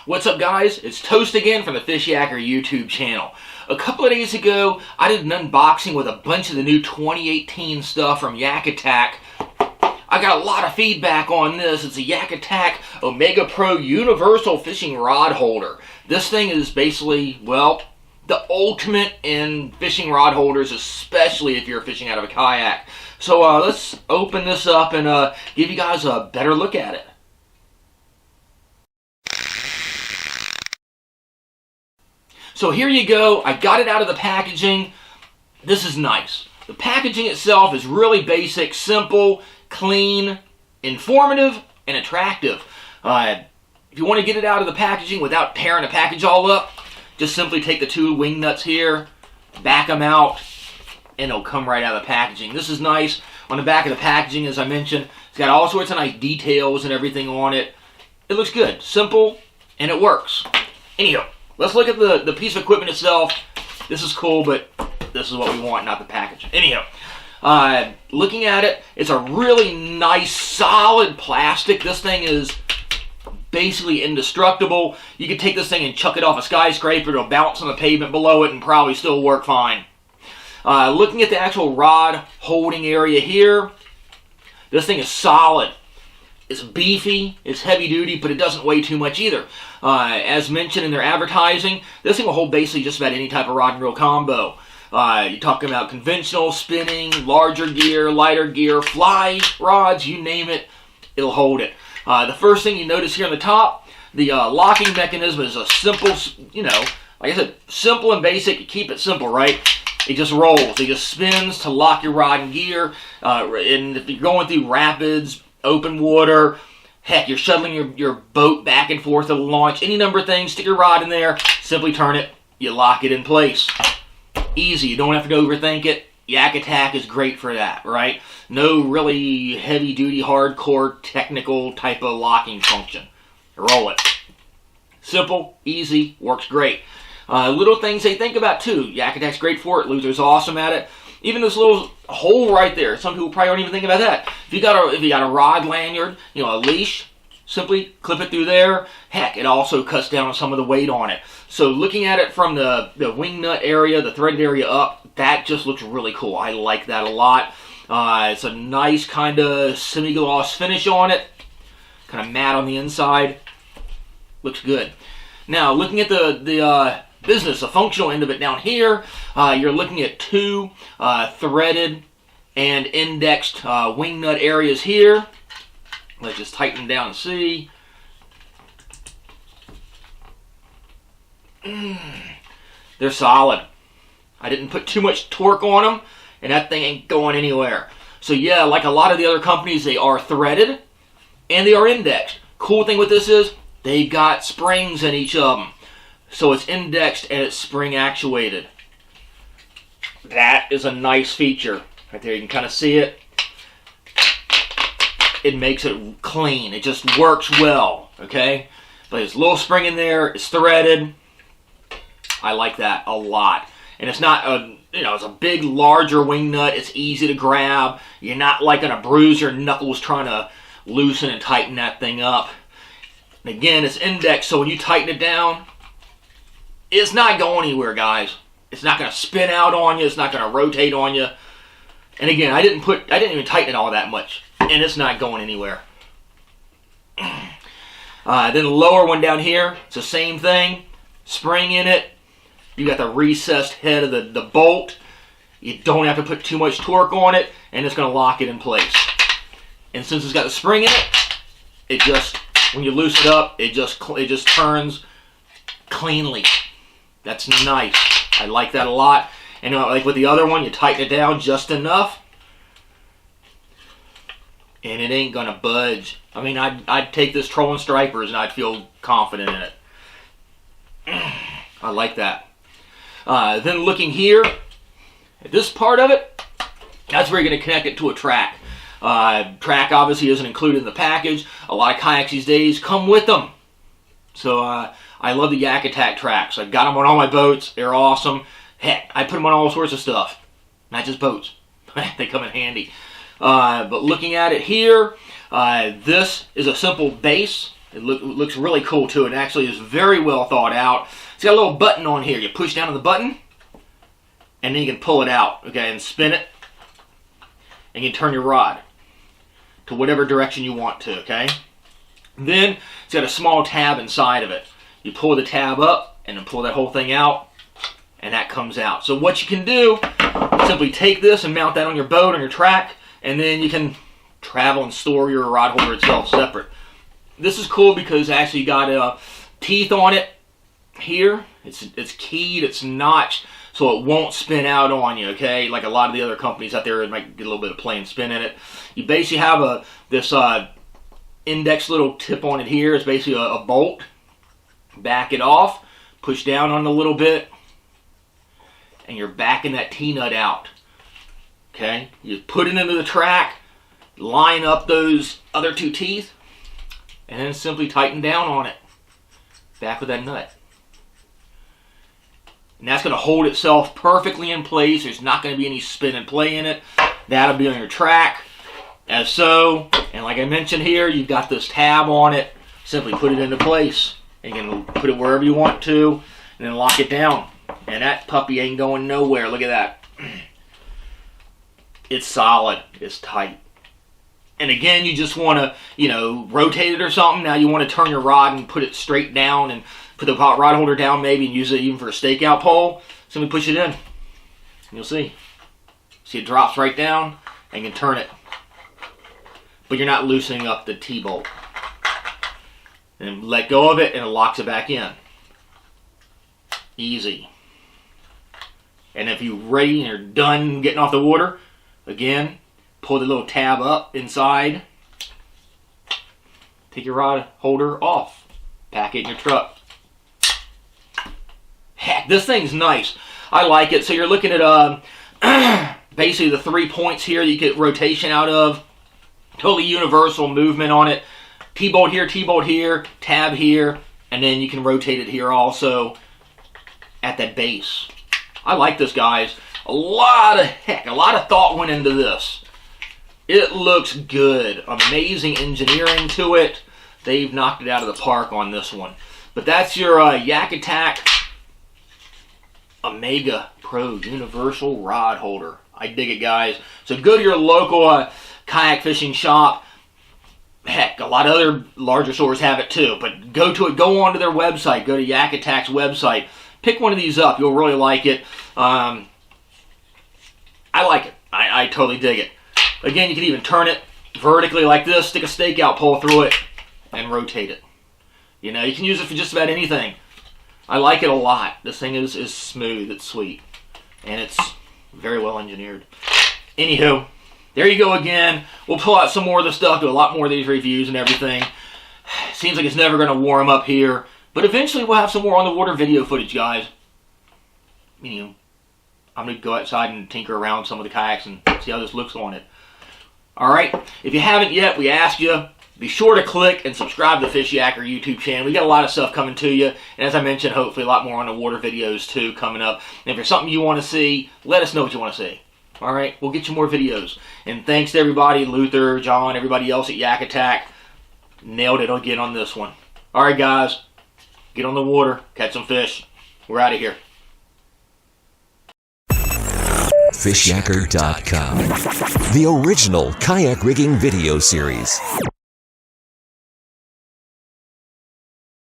What's up, guys? It's Toast again from the Fishyaker YouTube channel. A couple of days ago, I did an unboxing with a bunch of the new 2018 stuff from YakAttack. I got a lot of feedback on this. It's a YakAttack Omega Pro Universal Fishing Rod Holder. This thing is basically, well, the ultimate in fishing rod holders, especially if you're fishing out of a kayak. So let's open this up and give you guys a better look at it. So here you go. I got it out of the packaging. This is nice. The packaging itself is really basic, simple, clean, informative, and attractive. If you want to get it out of the packaging without tearing the package all up, just simply take the two wing nuts here, back them out, and it'll come right out of the packaging. This is nice. On the back of the packaging, as I mentioned, it's got all sorts of nice details and everything on it. It looks good, simple, and it works. Anyhow, let's look at the piece of equipment itself. This is cool, but this is what we want, not the package. Anyhow, looking at it, it's a really nice, solid plastic. This thing is basically indestructible. You could take this thing and chuck it off a skyscraper. It'll bounce on the pavement below it and probably still work fine. Looking at the actual rod holding area here, this thing is solid. It's beefy, it's heavy duty, but it doesn't weigh too much either. As mentioned in their advertising, this thing will hold basically just about any type of rod and reel combo. You're talking about conventional, spinning, larger gear, lighter gear, fly rods, you name it, it'll hold it. The first thing you notice here on the top, the locking mechanism is a simple, you know, like I said, simple and basic. You keep it simple, right? It just rolls. It just spins to lock your rod and gear. And if you're going through rapids, open water, heck, you're shuttling your boat back and forth to launch, any number of things, stick your rod in there, simply turn it, you lock it in place. Easy, you don't have to overthink it. YakAttack is great for that, right? No really heavy-duty, hardcore, technical type of locking function. Roll it. Simple, easy, works great. Little things they think about too. YakAttack's great for it. Loser's awesome at it. Even this little hole right there. Some people probably don't even think about that. If you got a rod lanyard, you know, a leash, simply clip it through there. Heck, it also cuts down on some of the weight on it. So looking at it from the wing nut area, the threaded area up, that just looks really cool. I like that a lot. It's a nice kind of semi-gloss finish on it. Kind of matte on the inside. Looks good. Now, looking at the business, the functional end of it down here, you're looking at two threaded and indexed wing nut areas here. Let's just tighten them down and see. They're solid. I didn't put too much torque on them, and that thing ain't going anywhere. So yeah, like a lot of the other companies, they are threaded and they are indexed. Cool thing with this is they've got springs in each of them. So it's indexed and it's spring actuated. That is a nice feature. Right there, you can kind of see it. It makes it clean. It just works well, okay? But there's a little spring in there. It's threaded. I like that a lot. And it's not a, you know, it's a big, larger wing nut. It's easy to grab. You're not like gonna bruise your knuckles trying to loosen and tighten that thing up. And again, it's indexed, so when you tighten it down, it's not going anywhere, guys. It's not going to spin out on you. It's not going to rotate on you. And again, I didn't even tighten it all that much, and it's not going anywhere. Then the lower one down here, it's the same thing. Spring in it. You got the recessed head of the bolt. You don't have to put too much torque on it, and it's going to lock it in place. And since it's got the spring in it, it just, when you loosen it up, it just turns cleanly. That's nice. I like that a lot. And like with the other one, you tighten it down just enough, and it ain't gonna budge. I mean, I'd take this trolling stripers and I'd feel confident in it. I like that. Then looking here at this part of it, that's where you're gonna connect it to a track. Track obviously isn't included in the package. A lot of kayaks these days come with them. So I love the YakAttack tracks. I've got them on all my boats. They're awesome. Heck, I put them on all sorts of stuff. Not just boats. They come in handy. But looking at it here, this is a simple base. It looks really cool too. It actually is very well thought out. It's got a little button on here. You push down on the button, and then you can pull it out, okay, and spin it, and you turn your rod to whatever direction you want to, okay? Then it's got a small tab inside of it. You pull the tab up, and then pull that whole thing out, and that comes out. So what you can do, simply take this and mount that on your boat, on your track, and then you can travel and store your rod holder itself separate. This is cool because actually you got teeth on it here. It's keyed, it's notched, so it won't spin out on you, okay? Like a lot of the other companies out there, it might get a little bit of play and spin in it. You basically have this index little tip on it here. It's basically a bolt. Back it off, push down on it a little bit, and you're backing that T-nut out, okay? You put it into the track, line up those other two teeth, and then simply tighten down on it, back with that nut. And that's going to hold itself perfectly in place. There's not going to be any spin and play in it. That'll be on your track, as so. And like I mentioned here, you've got this tab on it. Simply put it into place. And you can put it wherever you want to, and then lock it down. And that puppy ain't going nowhere. Look at that. It's solid. It's tight. And again, you just want to, rotate it or something. Now you want to turn your rod and put it straight down and put the rod holder down maybe and use it even for a stakeout pole. Simply push it in. And you'll see. See, it drops right down and you can turn it. But you're not loosening up the T-bolt. And let go of it and it locks it back in. Easy. And if you're ready and you're done getting off the water, again, pull the little tab up inside. Take your rod holder off. Pack it in your truck. Heck, this thing's nice. I like it. So you're looking at basically the 3 points here that you get rotation out of. Totally universal movement on it. T-bolt here, tab here, and then you can rotate it here also at that base. I like this, guys. A lot of thought went into this. It looks good. Amazing engineering to it. They've knocked it out of the park on this one. But that's your YakAttack Omega Pro Universal Rod Holder. I dig it, guys. So go to your local kayak fishing shop. Heck, a lot of other larger stores have it too, but go onto their website, go to YakAttack's website, pick one of these up, you'll really like it. I like it, I totally dig it. Again, you can even turn it vertically like this, stick a stakeout pole through it, and rotate it. You can use it for just about anything. I like it a lot. This thing is smooth, it's sweet, and it's very well engineered. Anywho, there you go again. We'll pull out some more of the stuff, do a lot more of these reviews and everything. Seems like it's never going to warm up here. But eventually we'll have some more on the water video footage, guys. I'm going to go outside and tinker around some of the kayaks and see how this looks on it. Alright, if you haven't yet, we ask you, be sure to click and subscribe to the Fishyaker YouTube channel. We got a lot of stuff coming to you. And as I mentioned, hopefully a lot more on the water videos too coming up. And if there's something you want to see, let us know what you want to see. Alright, we'll get you more videos. And thanks to everybody, Luther, John, everybody else at YakAttack. Nailed it again on this one. Alright guys, get on the water, catch some fish. We're out of here. Fishyaker.com, the original kayak rigging video series.